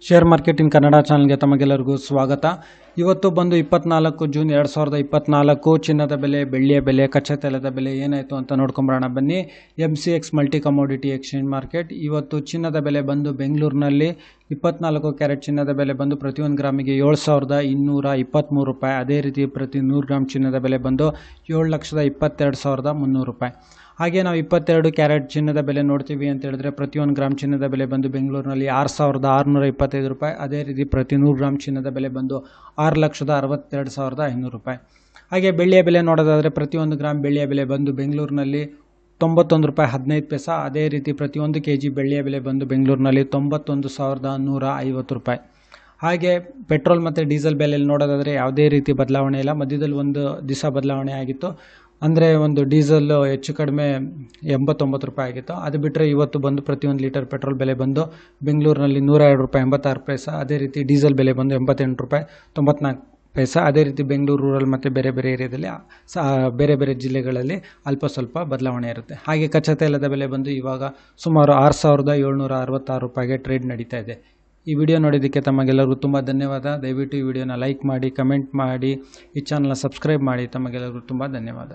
Share market in Kannada ಚಾನಲ್ಗೆ ತಮಗೆಲ್ಲರಿಗೂ ಸ್ವಾಗತ. ಇವತ್ತು ಬಂದು 24 ಜೂನ್ 2024 ಚಿನ್ನದ ಬೆಲೆ, ಬೆಳ್ಳಿಯ ಬೆಲೆ, ಕಚ್ಚಾ ತೈಲದ ಬೆಲೆ ಏನಾಯಿತು ಅಂತ ನೋಡ್ಕೊಂಬರೋಣ ಬನ್ನಿ. MCX multi commodity exchange market ಇವತ್ತು ಚಿನ್ನದ ಬೆಲೆ ಬಂದು ಬೆಂಗಳೂರಿನಲ್ಲಿ 24 ಕ್ಯಾರೆಟ್ ಚಿನ್ನದ ಬೆಲೆ ಬಂದು ಪ್ರತಿಯೊಂದು ಗ್ರಾಮಿಗೆ 7,223 ರೂಪಾಯಿ. ಅದೇ ರೀತಿ ಪ್ರತಿ 100 ಗ್ರಾಮ್ ಚಿನ್ನದ ಬೆಲೆ ಬಂದು 7,22,300 ರೂಪಾಯಿ. ಹಾಗೆ ನಾವು 22 ಕ್ಯಾರೆಟ್ ಚಿನ್ನದ ಬೆಲೆ ನೋಡ್ತೀವಿ ಅಂತ ಹೇಳಿದ್ರೆ ಪ್ರತಿಯೊಂದು ಗ್ರಾಮ್ ಚಿನ್ನದ ಬೆಲೆ ಬಂದು ಬೆಂಗಳೂರಿನಲ್ಲಿ 6,625 ರೂಪಾಯಿ. ಅದೇ ರೀತಿ ಪ್ರತಿ 100 ಗ್ರಾಮ್ ಚಿನ್ನದ ಬೆಲೆ ಬಂದು 6,62,500 ರೂಪಾಯಿ. ಹಾಗೆ ಬೆಳ್ಳಿಯ ಬೆಲೆ ನೋಡೋದಾದರೆ ಪ್ರತಿಯೊಂದು ಗ್ರಾಮ್ ಬೆಳ್ಳಿಯ ಬೆಲೆ ಬಂದು ಬೆಂಗಳೂರಿನಲ್ಲಿ 91 ರೂಪಾಯಿ 15 ಪೈಸೆ. ಅದೇ ರೀತಿ ಪ್ರತಿಯೊಂದು ಕೆಜಿ ಬೆಳ್ಳಿಯ ಬೆಲೆ ಬಂದು ಬೆಂಗಳೂರಿನಲ್ಲಿ 91,150 ರೂಪಾಯಿ. ಹಾಗೆ ಪೆಟ್ರೋಲ್ ಮತ್ತು ಡೀಸೆಲ್ ಬೆಲೆಯಲ್ಲಿ ನೋಡೋದಾದರೆ ಯಾವುದೇ ರೀತಿ ಬದಲಾವಣೆ ಇಲ್ಲ. ಮಧ್ಯದಲ್ಲಿ ಒಂದು ದಿವಸ ಬದಲಾವಣೆ ಆಗಿತ್ತು, ಅಂದರೆ ಒಂದು ಡೀಸೆಲ್ ಹೆಚ್ಚು ಕಡಿಮೆ 89 ರೂಪಾಯಿ ಆಗಿತ್ತು. ಅದು ಬಿಟ್ಟರೆ ಇವತ್ತು ಬಂದು ಪ್ರತಿಯೊಂದು ಲೀಟರ್ ಪೆಟ್ರೋಲ್ ಬೆಲೆ ಬಂದು ಬೆಂಗಳೂರಿನಲ್ಲಿ 102 ರೂಪಾಯಿ 86 ಪೈಸೆ. ಅದೇ ರೀತಿ ಡೀಸೆಲ್ ಬೆಲೆ ಬಂದು 88 ರೂಪಾಯಿ 94 ಪೈಸೆ. ಅದೇ ರೀತಿ ಬೆಂಗಳೂರು ರೂರಲ್ ಮತ್ತು ಬೇರೆ ಬೇರೆ ಏರಿಯಾದಲ್ಲಿ ಬೇರೆ ಬೇರೆ ಜಿಲ್ಲೆಗಳಲ್ಲಿ ಅಲ್ಪ ಸ್ವಲ್ಪ ಬದಲಾವಣೆ ಇರುತ್ತೆ. ಹಾಗೆ ಕಚ್ಚಾ ತೈಲದ ಬೆಲೆ ಬಂದು ಇವಾಗ ಸುಮಾರು 6,766 ರೂಪಾಯಿಗೆ ಟ್ರೇಡ್ ನಡೀತಾ ಇದೆ. ಈ ವಿಡಿಯೋ ನೋಡಿದ್ದಕ್ಕೆ ತಮಗೆಲ್ಲರಿಗೂ ತುಂಬ ಧನ್ಯವಾದ. ದಯವಿಟ್ಟು ಈ ವಿಡಿಯೋನ ಲೈಕ್ ಮಾಡಿ, ಕಮೆಂಟ್ ಮಾಡಿ, ಈ ಚಾನಲ್ನ ಸಬ್ಸ್ಕ್ರೈಬ್ ಮಾಡಿ. ತಮಗೆಲ್ಲರಿಗೂ ತುಂಬ ಧನ್ಯವಾದ.